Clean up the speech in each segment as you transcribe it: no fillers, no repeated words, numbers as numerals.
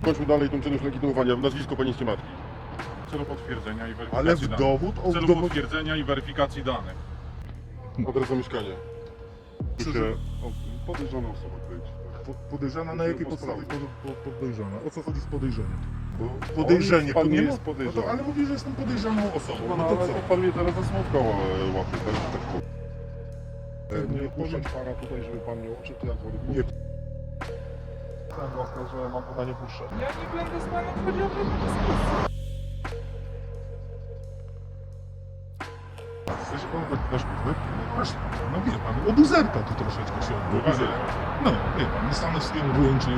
Kończmy dalej tą czynność legitymowania. Nazwisko panieńskie matki. W celu potwierdzenia i weryfikacji Ale w danych. dowód W celu potwierdzenia i weryfikacji danych. Adres zamieszkania. Czy- Podejrzana osoba kręci. Podejrzana na jakiej Po podstawie sprawie. podejrzana? O co chodzi z podejrzeniem? Bo Podejrzenie, pan to nie nie jest ma- podejrzany. No to, ale mówi, że jestem podejrzaną osobą. No, No to ale co? pan mnie teraz za słówko łapie, tak powiem. Nie Puszczać pana tutaj, żeby pan nie oczy, to ja wody Nie. Pan łaska, że mam pana nie puszczać. Ja nie będę z panem chodził w dyskusję. Chce się pan tak nasz tak? No właśnie, no wie pan, od uzerka tu troszeczkę się odbywa. No, wie pan, nie same swoje wyłączy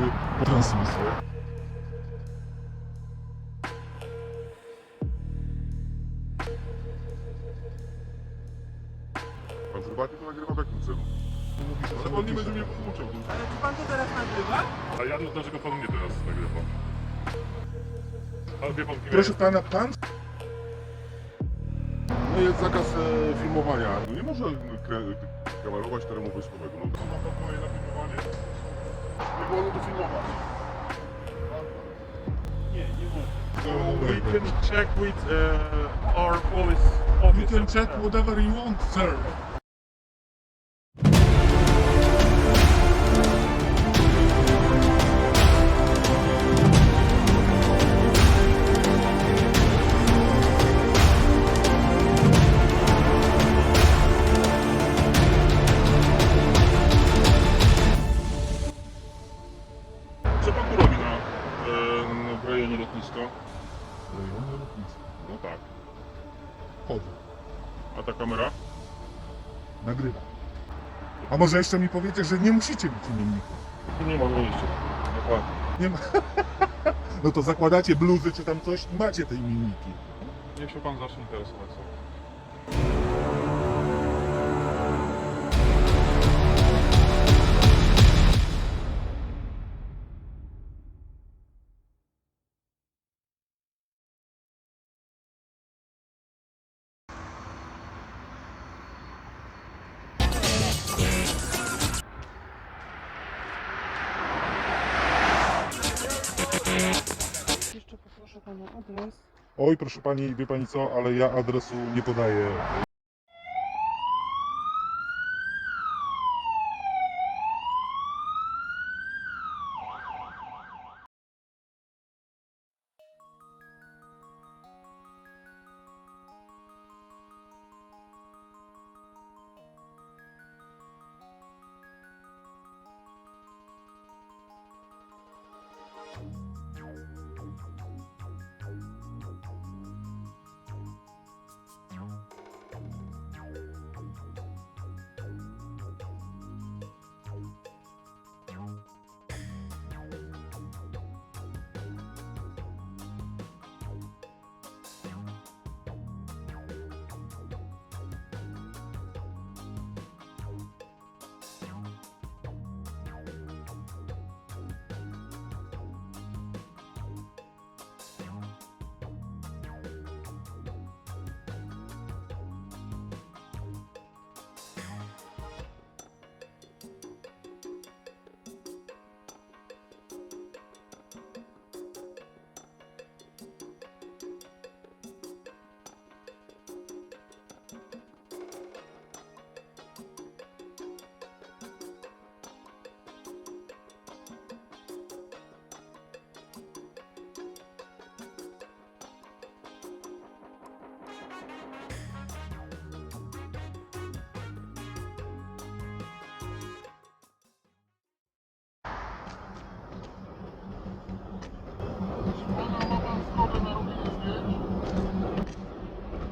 transmisję. Pan prywatnie to nagrywa w jakim celu? Ale pan nie będzie mnie pouczał. Ale czy pan to teraz nagrywa? A ja dlaczego pan mnie teraz nagrywa? Ale wie pan, kim Proszę pana, pan No jest zakaz filmowania. No nie może kamerować terenu wojskowego. No to ma pan moje na filmowanie? Nie wolno to filmować. nie może. So, We can check with our police you officer. can check whatever you want, sir. Co pan tu robi w rejonie lotniska? Rejonie lotnisko. No tak. Chodzę, A ta kamera? nagrywam. A może jeszcze mi powiecie, że nie musicie mieć imiennika? Tu nie ma miejsca. Dokładnie. Nie ma. No to zakładacie bluzy czy tam coś i macie te imienniki. Niech się pan zacznie interesować sobą. Jeszcze poproszę pana adres. Oj, proszę pani, wie pani co, ale ja adresu nie podaję.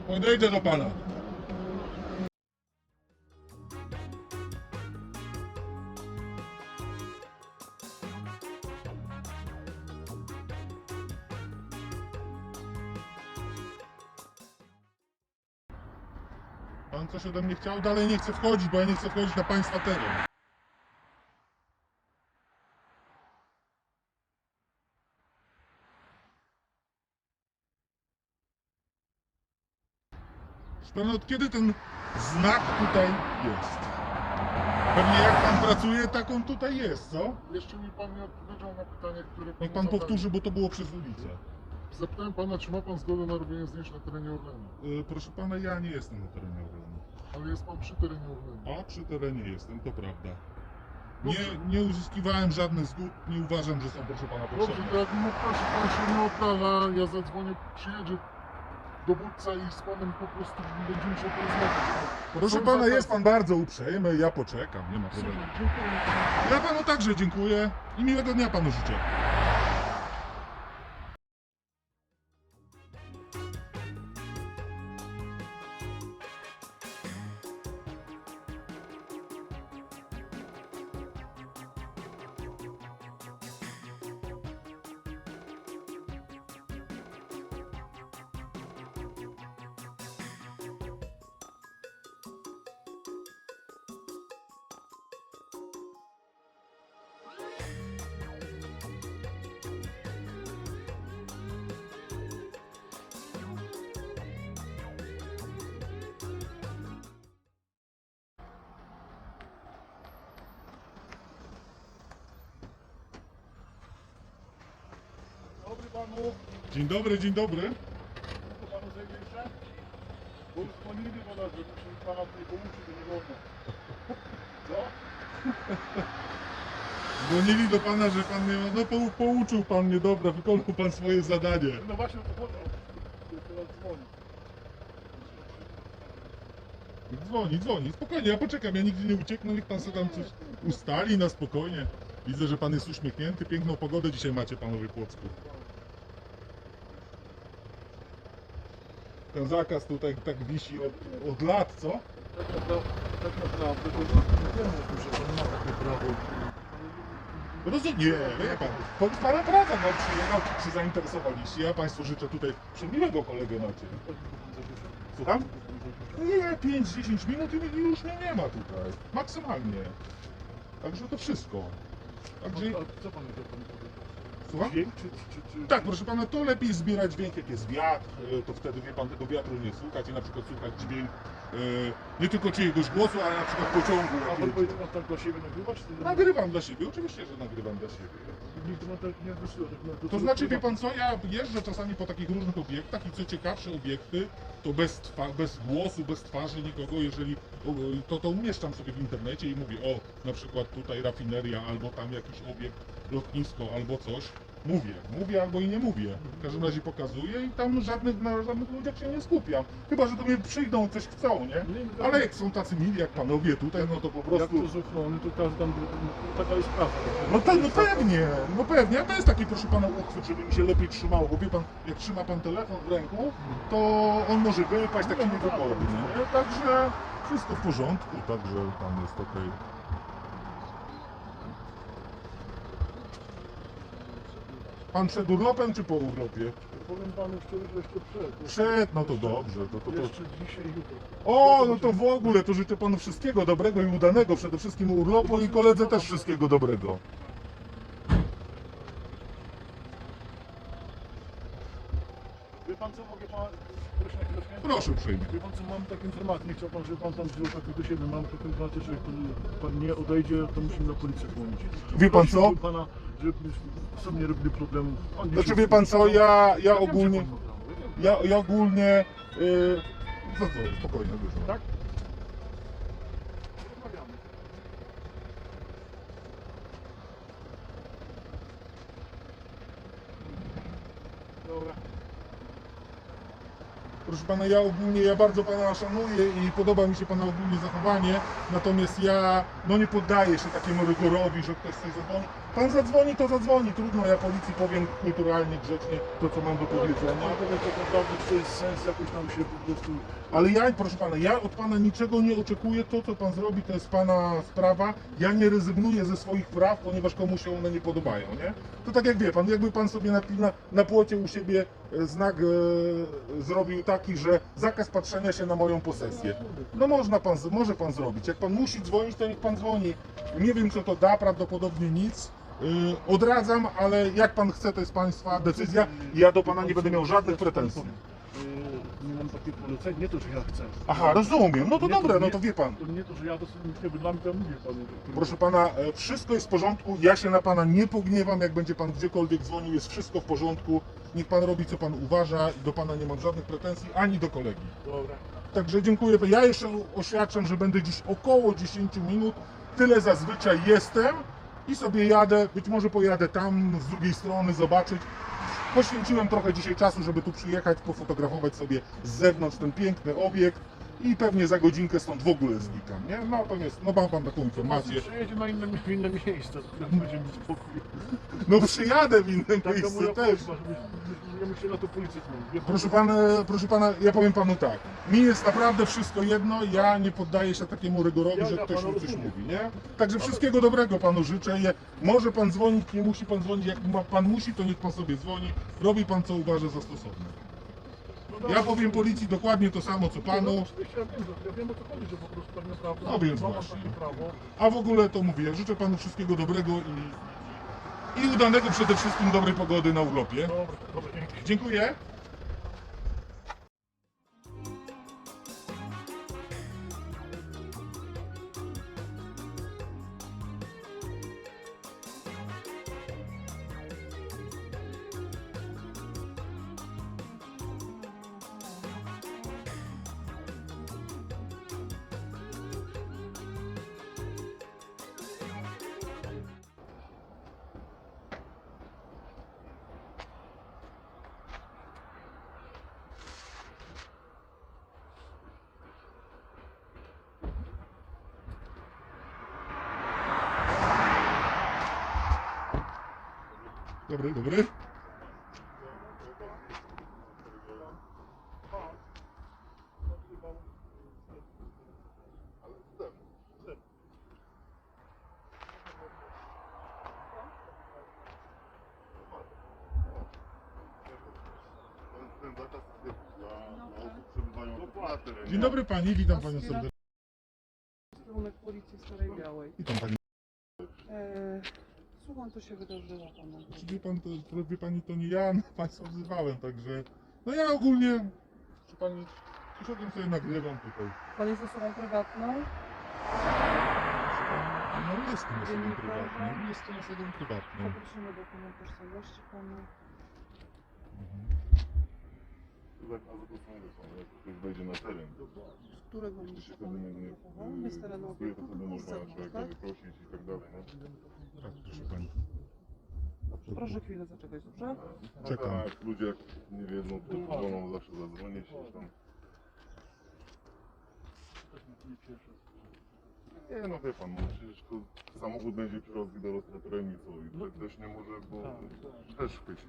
Podejdę do pana. Pan coś ode mnie chciał? Dalej nie chcę wchodzić, bo ja nie chcę wchodzić na państwa teren. Proszę pana, od kiedy ten znak tutaj jest? Pewnie jak pan pracuje, tak on tutaj jest, co? Jeszcze mi pan nie odpowiedział na pytanie, które Niech pan zadałem. powtórzy, bo to było przez ulicę. Zapytałem pana, czy ma pan zgodę na robienie zdjęć na terenie Orlenu. Proszę pana, ja nie jestem na terenie Orlenu. Ale jest pan przy terenie Orlenu. A przy terenie jestem, to prawda. Dobrze. Nie uzyskiwałem żadnych zgód, nie uważam, że są, proszę pana, Dobrze, potrzebne. to jak mu proszę, pan się nie oddala, ja zadzwonię, przyjedzie dowódca i z panem po prostu będziemy się porozmawiać. Proszę Są pana, zakaz- jest pan bardzo uprzejmy, ja poczekam, nie ma problemu. Dziękuję. Ja panu także dziękuję i miłego dnia panu życzę. Dobry panu, Dzień dobry, dzień dobry. to panu zejdzie jeszcze? Bo już dzwonili do nas, że musimy pana tutaj pouczyć, że nie wolno. Co? Dzwonili do pana, że pan mnie, no pouczył pan mnie, dobra, wykonał pan swoje zadanie. No właśnie o to chodzi. Teraz dzwoni. Dzwoni, spokojnie, ja poczekam, ja nigdzie nie ucieknę, niech pan sobie tam coś ustali na spokojnie. Widzę, że pan jest uśmiechnięty, piękną pogodę dzisiaj macie, panowie Płocku. Ten zakaz tutaj tak wisi od lat, co? Tak naprawdę, to nie wiemy, że pan ma takie prawo. Rozumiem, wie pan, to jest pana praca, no przyjechał, się zainteresowaliście, ja państwu życzę tutaj przemiłego kolegę macie. Słucham? Nie, 5-10 minut i już mnie nie ma tutaj, maksymalnie. Także to wszystko. Także, A co pan powiedział? słucham? Dźwięk czy... Tak, proszę pana, to lepiej zbierać dźwięk, jak jest wiatr, to wtedy, wie pan, tego wiatru nie słychać i na przykład słychać dźwięk nie tylko czyjegoś głosu, ale na przykład pociągu. A pan jakiegoś. powiedział, pan tak dla siebie nagrywa, czy... Nagrywam dla siebie, oczywiście, że nagrywam dla siebie. Nigdy pan tak nie wysyła. To znaczy, wie pan co, ja jeżdżę czasami po takich różnych obiektach i co ciekawsze obiekty, to bez głosu, bez twarzy nikogo, jeżeli to umieszczam sobie w internecie i mówię, o, na przykład tutaj rafineria, albo tam jakiś obiekt, lotnisko, albo coś. Mówię albo i nie mówię. W każdym razie pokazuję i tam na żadnych ludziach się nie skupiam. Chyba, że do mnie przyjdą, coś chcą, nie? Ale jak są tacy mili jak panowie tutaj, no to po Jak prostu... to z ochrony, to każdy tam... Taka jest prawda. No pewnie, a to jest taki, proszę pana, uchwyt, żeby mi się lepiej trzymało, bo wie pan, jak trzyma pan telefon w ręku, to on może wypaść taki niewygodny, nie? Także wszystko w porządku, także tam jest okej. Pan przed urlopem czy po urlopie? Powiem panu szczerze, że jeszcze przed. Przed, no to dobrze, to. Jeszcze dzisiaj, jutro. O, no to w ogóle, to życzę panu wszystkiego dobrego i udanego, przede wszystkim urlopu i koledze też wszystkiego dobrego. Wie pan co, mogę pana... Proszę na chwileczkę? Proszę uprzejmie. Wie pan co, mam taką informację, nie chciał pan, żeby pan tam wziął tak do siebie, mam taką informację, że jak pan nie odejdzie, to musimy na policję dzwonić. Wie pan co? Prosiłbym pana, żeby sobie nie robili problemów. On nie Znaczy się- wie pan co, ja Wiem, że ogólnie... pan ma prawo, wiem. Ja ogólnie... Co to? Spokojnie, dużo. Tak? Rozmawiamy. Dobra. Proszę pana, ja bardzo pana szanuję i podoba mi się pana ogólnie zachowanie, natomiast ja nie poddaję się takiemu rygorowi, że ktoś coś zadzwoni. Pan zadzwoni, to zadzwoni, trudno, ja policji powiem kulturalnie, grzecznie to, co mam do powiedzenia. A powiedz, tak naprawdę to jest sens jakoś tam się po prostu... Ale ja, proszę pana, ja od pana niczego nie oczekuję, to co pan zrobi, to jest pana sprawa. Ja nie rezygnuję ze swoich praw, ponieważ komuś się one nie podobają, nie? To tak jak wie pan, jakby pan sobie na płocie u siebie znak zrobił taki, że zakaz patrzenia się na moją posesję. No może pan zrobić. Jak pan musi dzwonić, to niech pan dzwoni. Nie wiem co to da, prawdopodobnie nic. Odradzam, ale jak pan chce, to jest państwa decyzja. Ja do pana nie będę miał żadnych pretensji. Nie mam takiej polecenia, nie to, że ja chcę. Aha, rozumiem. No to dobre, no to wie pan. To nie to, że ja to sobie dla mnie to mówię panu. Proszę pana, wszystko jest w porządku, ja się na pana nie pogniewam, jak będzie pan gdziekolwiek dzwonił, jest wszystko w porządku. Niech pan robi co pan uważa i do pana nie mam żadnych pretensji, ani do kolegi. Dobra. Także dziękuję. Ja jeszcze oświadczam, że będę dziś około 10 minut, tyle zazwyczaj jestem i sobie jadę, być może pojadę tam z drugiej strony zobaczyć. Poświęciłem trochę dzisiaj czasu, żeby tu przyjechać, pofotografować sobie z zewnątrz ten piękny obiekt i pewnie za godzinkę stąd w ogóle znikam, nie? Natomiast, no mam pan taką informację. Przejedzie na inne miejsce, będzie mi spokój. No przyjadę w inne Taka miejsce moja też. prośba, żebyśmy się na to policji dzwonili. Proszę pana, ja powiem panu tak. Mi jest naprawdę wszystko jedno, ja nie poddaję się takiemu rygorowi, że Ja ktoś pana mi coś rozumiem. mówi, nie? Także wszystkiego dobrego panu życzę. Może pan dzwonić, nie musi pan dzwonić, jak pan musi, to niech pan sobie dzwoni. Robi pan co uważa za stosowne. Ja powiem policji dokładnie to samo co panu, Ja wiem o co chodzi, że po prostu tak naprawdę No więc mam właśnie. takie prawo. a w ogóle to mówię, życzę panu wszystkiego dobrego i udanego przede wszystkim dobrej pogody na urlopie. Dobra, dzięki. Dziękuję. Dobry. Ten zakaz jest dla osób przebywających na terenie. Dzień dobry pani, witam panią serdecznie. Kierunek policji Starej Białej. Witam pani. Słucham, co się wydarzyło pana. Czy wie pani, to nie ja państwa wzywałem, także... No ja ogólnie... Czy pani... Przyszedłem sobie nagrywam tutaj. Pan jest osobą prywatną? No jestem osobą Dziennikarza? prywatną. Jestem osobą prywatną. Poprosimy dokument tożsamości pana. Zakaz głosowania pana, jak ktoś wejdzie na teren. Z którego Jeśli miejsca się pan wtedy nie jest teren stosuje, to obiektu, wtedy tylko z można zewnątrz, człowieka tak? wyprosić i tak dalej. No. Tak, proszę pani. Proszę chwilę zaczekać, dobrze? Czekam. Tak, ludzie jak nie wiedzą, to wolą zawsze zadzwonić i tam. Nie no wie pan, no przecież to samochód będzie przyrost do roztratorenicu i to też nie może, bo też chwycić.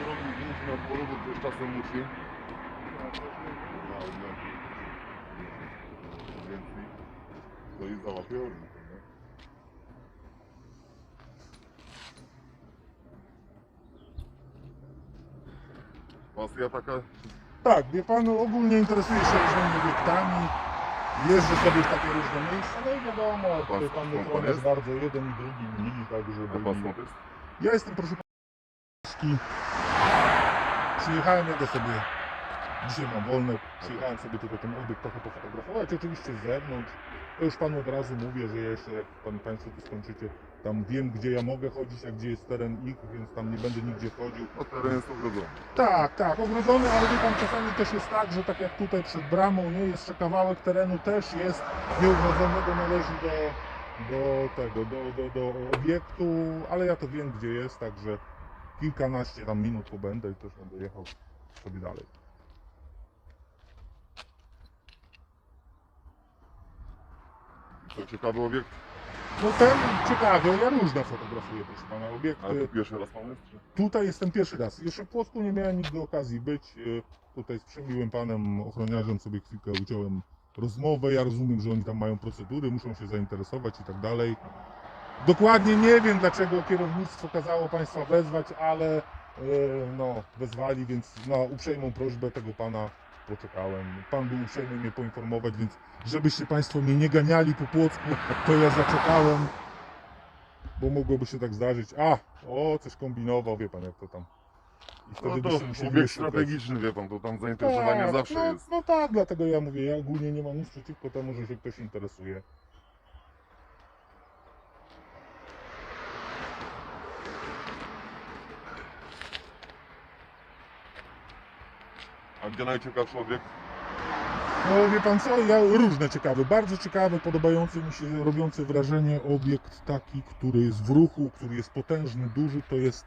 Robi zdjęcie na dworze, bo też czasem musi. Więcej to i załapie orlik, nie? Pasja taka. Tak, wie pan, ogólnie interesuję się różnymi obiektami. Jeżdżę sobie w takie różne miejsca, no i wiadomo, tutaj pan skąd pan ochroniarz jest? bardzo jeden i drugi mili, także... A pan skąd jest? Ja jestem, proszę pana, przyjechałem, jadę sobie, dzisiaj mam wolne, przyjechałem sobie tutaj ten obiekt trochę pofotografować, oczywiście z zewnątrz. To już panu od razu mówię, że ja jeszcze jak państwo tu skończycie, tam wiem gdzie ja mogę chodzić, a gdzie jest teren ich, więc tam nie będę nigdzie chodził. No teren jest ogrodzony. Tak, ogrodzony, ale wie pan, czasami też jest tak, że tak jak tutaj przed bramą, nie, jeszcze kawałek terenu też jest nieogrodzonego, należy do obiektu, ale ja to wiem gdzie jest, także kilkanaście tam minut pobędę i też będę jechał sobie dalej. Co, ciekawy obiekt? No ten ciekawy, ja różne fotografuję, proszę pana, Ale to obiekty. pierwszy raz pan jest? Czy? Tutaj jestem pierwszy raz. Jeszcze w Płocku nie miałem nigdy okazji być. Tutaj z przemiłym panem ochroniarzem sobie chwilkę uciąłem rozmowę. Ja rozumiem, że oni tam mają procedury, muszą się zainteresować i tak dalej. Dokładnie nie wiem, dlaczego kierownictwo kazało państwa wezwać, ale no, wezwali, więc na uprzejmą prośbę tego pana poczekałem. Pan był uprzejmy mnie poinformować, więc żebyście państwo mnie nie ganiali po Płocku, to ja zaczekałem, bo mogłoby się tak zdarzyć. Coś kombinował, wie pan jak to tam. I No wtedy to byśmy musieli obiekt szukać. strategiczny, wie pan, to tam zainteresowanie Tak, zawsze no, jest. no tak, dlatego ja mówię, ja ogólnie nie mam nic przeciwko temu, że się ktoś interesuje. A gdzie najciekawszy obiekt? No wie pan co, ja różne ciekawe, bardzo ciekawy, podobający mi się, robiący wrażenie obiekt taki, który jest w ruchu, który jest potężny, duży, to jest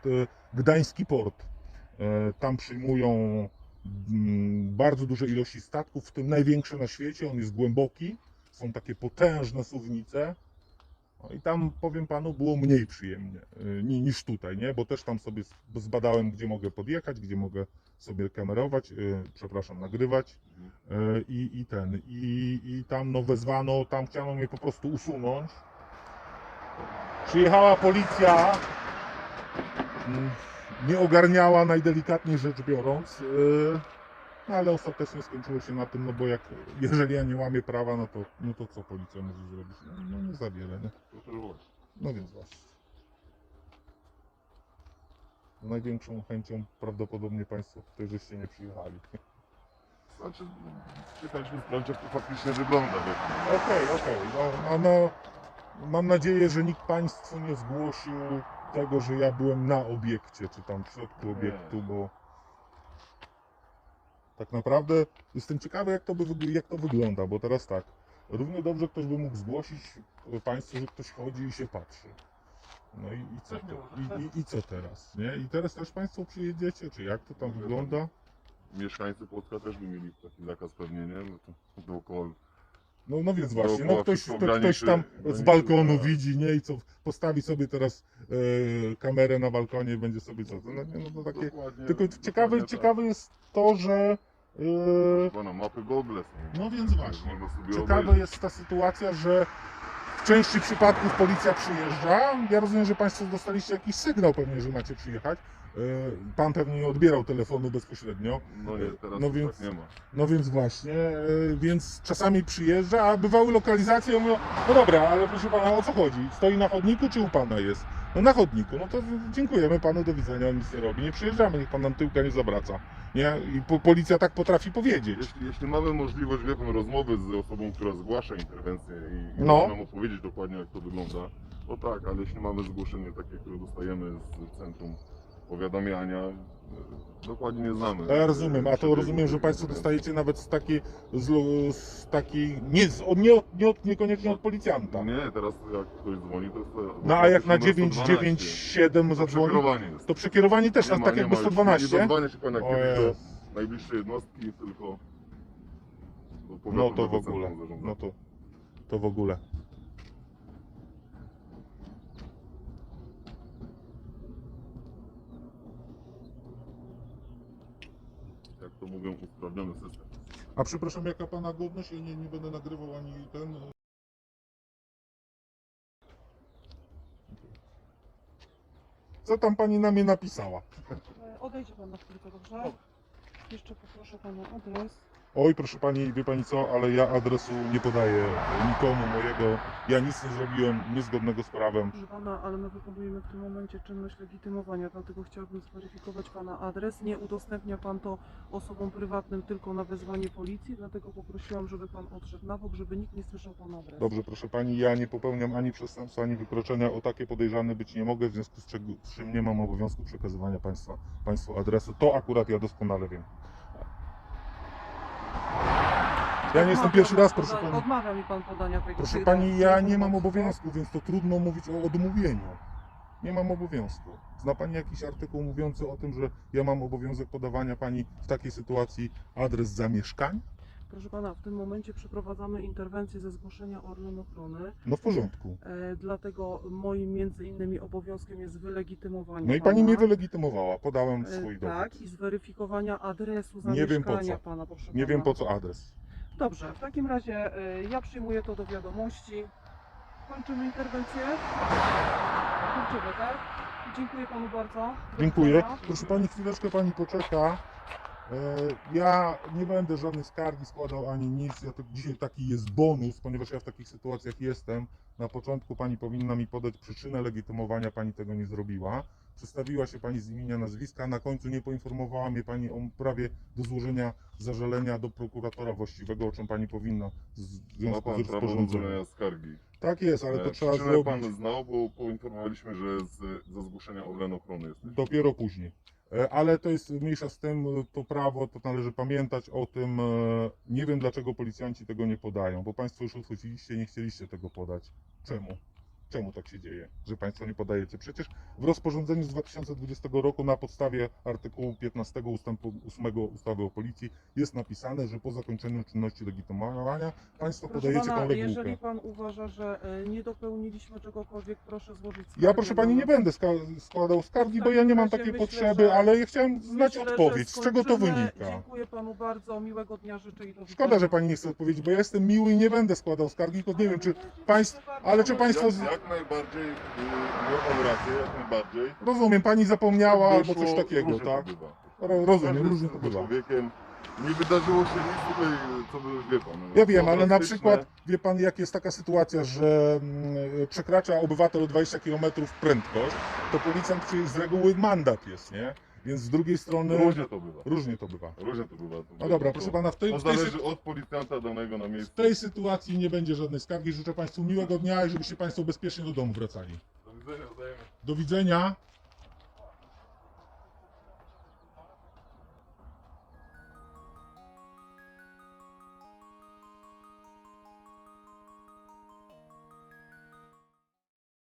Gdański Port. Tam przyjmują bardzo duże ilości statków, w tym największy na świecie, on jest głęboki, są takie potężne suwnice. No i tam, powiem panu, było mniej przyjemnie niż tutaj, nie? Bo też tam sobie zbadałem, gdzie mogę podjechać, gdzie mogę sobie kamerować, przepraszam, nagrywać i tam no wezwano, tam chciano mnie po prostu usunąć. Przyjechała policja, nie ogarniała najdelikatniej rzecz biorąc, no ale ostatecznie skończyło się na tym, no bo jeżeli ja nie łamię prawa, no to co policja może zrobić? No nie za wiele, nie? No więc właśnie. Z największą chęcią prawdopodobnie państwo tutaj żeście nie przyjechali. Znaczy, czekaliśmy sprawdzić, jak to faktycznie wygląda, wie pan. Okej. No, mam nadzieję, że nikt państwu nie zgłosił tego, że ja byłem na obiekcie, czy tam w środku obiektu, bo tak naprawdę jestem ciekawy, jak to wygląda, bo teraz tak, równie dobrze ktoś by mógł zgłosić państwu, że ktoś chodzi i się patrzy. No i co to? I co teraz, nie? I teraz też państwo przyjedziecie, czy jak to tam wygląda? Mieszkańcy Płocka też by mieli taki zakaz pewnie, nie? No to dookoła. No więc właśnie, no Dookoła ktoś wszystko tam z graniczy, balkonu tak. widzi, nie? I co, postawi sobie teraz kamerę na balkonie i będzie sobie co? No takie. Dokładnie, Tylko dokładnie ciekawe jest to, że tak. Na mapy Google są. no więc właśnie. Można sobie Ciekawa obejrzeć. jest ta sytuacja, że w części przypadków policja przyjeżdża. Ja rozumiem, że państwo dostaliście jakiś sygnał pewnie, że macie przyjechać. Pan pewnie nie odbierał telefonu bezpośrednio. No nie, teraz No już więc- tak nie ma. No więc właśnie, więc czasami przyjeżdża, a bywały lokalizacje, ja mówię, no dobra, ale proszę pana, o co chodzi? Stoi na chodniku, czy u pana jest? No na chodniku, no to dziękujemy panu, do widzenia, on nic nie robi, nie przyjeżdżamy, niech pan nam tyłka nie zawraca. Nie? I policja tak potrafi powiedzieć. Jeśli mamy możliwość, wie pan, rozmowy z osobą, która zgłasza interwencję i No. może nam opowiedzieć dokładnie, jak to wygląda, to tak, ale jeśli mamy zgłoszenie takie, które dostajemy z centrum powiadamiania, dokładnie nie znamy. Ja rozumiem, a to przebiegu rozumiem, że tej państwo interwencji. dostajecie nawet z takiej, niekoniecznie od policjanta. Nie, teraz jak ktoś dzwoni, to jest... No a jak na numer 997 To zadzwoni, przekierowanie jest. to przekierowanie też, Nie ma- tak nie jakby ma już- 112? Nie dozwania się pan jak O kiedyś Jezu. do najbliższej jednostki, tylko do No to w powiatowego ogóle, centrum zarządzania. no to w ogóle. Jak to mówią, usprawniony system. A przepraszam, jaka pana godność? Ja nie będę nagrywał ani ten... Co tam pani na mnie napisała? Odejdzie pan na chwilkę, dobrze? Jeszcze poproszę pana adres. Oj, proszę pani, wie pani co, ale ja adresu nie podaję nikomu mojego. Ja nic nie zrobiłem niezgodnego z prawem. Proszę pana, ale my wykonujemy w tym momencie czynność legitymowania, dlatego chciałbym zweryfikować pana adres. Nie udostępnia pan to osobom prywatnym tylko na wezwanie policji, dlatego poprosiłam, żeby pan odszedł na bok, żeby nikt nie słyszał pana adresu. Dobrze, proszę pani, ja nie popełniam ani przestępstwa, ani wykroczenia. O takie podejrzany być nie mogę, w związku z czym nie mam obowiązku przekazywania państwu adresu. To akurat ja doskonale wiem. Ja nie jestem pierwszy raz, proszę pani. Odmawia mi pan podania tej Proszę tej pani, ja tej nie mam informacji. obowiązku, więc to trudno mówić o odmówieniu. Nie mam obowiązku. Zna pani jakiś artykuł mówiący o tym, że ja mam obowiązek podawania pani w takiej sytuacji adres zamieszkań? Proszę pana, w tym momencie przeprowadzamy interwencję ze zgłoszenia Orlen Ochrony, No w porządku. dlatego moim między innymi obowiązkiem jest wylegitymowanie No i pana. pani mnie wylegitymowała, podałem swój dowód. Tak, i zweryfikowania adresu Nie wiem po zamieszkania co. pana, proszę Nie pana. wiem po co adres. Dobrze, w takim razie ja przyjmuję to do wiadomości. Kończymy interwencję. Kończymy, tak? Dziękuję panu bardzo. Do Dziękuję. widzenia. Proszę pani, chwileczkę pani poczeka. Ja nie będę żadnej skargi składał ani nic. Dzisiaj taki jest bonus, ponieważ ja w takich sytuacjach jestem. Na początku pani powinna mi podać przyczynę legitymowania, pani tego nie zrobiła. Przedstawiła się pani z imienia, nazwiska, na końcu nie poinformowała mnie pani o prawie do złożenia zażalenia do prokuratora właściwego, o czym pani powinna w Ma związku z pan prawo do rozporządzeniem. złożenia skargi. Tak jest, ale to trzeba Przyczynę zrobić pan znał, bo poinformowaliśmy, że ze zgłoszenia Orlen Ochrony jesteś. dopiero później. Ale to jest mniejsza z tym, to prawo, to należy pamiętać o tym. Nie wiem dlaczego policjanci tego nie podają, bo państwo już odchodziliście, nie chcieliście tego podać. Czemu? Czemu tak się dzieje, że państwo nie podajecie? Przecież w rozporządzeniu z 2020 roku na podstawie artykułu 15 ustępu 8 ustawy o policji jest napisane, że po zakończeniu czynności legitymowania państwo Proszę podajecie pana, tą regułkę. jeżeli pan uważa, że nie dopełniliśmy czegokolwiek, proszę złożyć skargę. Ja proszę pani na nie nas. będę składał skargi, W bo ja nie mam takim takiej razie potrzeby, myślę, że- ale ja chciałem znać Myślę, odpowiedź, że z czego to skończymy. wynika. Dziękuję panu bardzo, miłego dnia życzę i do Szkoda, widzenia. że pani nie chce odpowiedzieć, bo ja jestem miły i nie będę składał skargi, tylko nie wiem, czy państwo, ale czy państwo, Jak najbardziej, miał pan rację, jak najbardziej. rozumiem, pani zapomniała albo Wyszło, coś takiego, różnie tak? to bywa. Rozumiem, Każdy różnie jest to tylko bywa. człowiekiem. Nie wydarzyło się nic tutaj, co by, wie pan. Ja wiem, ale na drastyczne. przykład, wie pan, jak jest taka sytuacja, że przekracza obywatel o 20 km prędkość, to policjant przyjedzie, z reguły mandat jest, nie? Więc z drugiej strony Różnie to bywa. różnie to bywa. Różnie to bywa. No dobra, proszę pana, w To tej zależy od policjanta danego na w miejscu. tej sytuacji nie będzie żadnej skargi. Życzę państwu miłego dnia i żebyście państwo bezpiecznie do domu wracali. Do widzenia, wzajemnie. Do widzenia.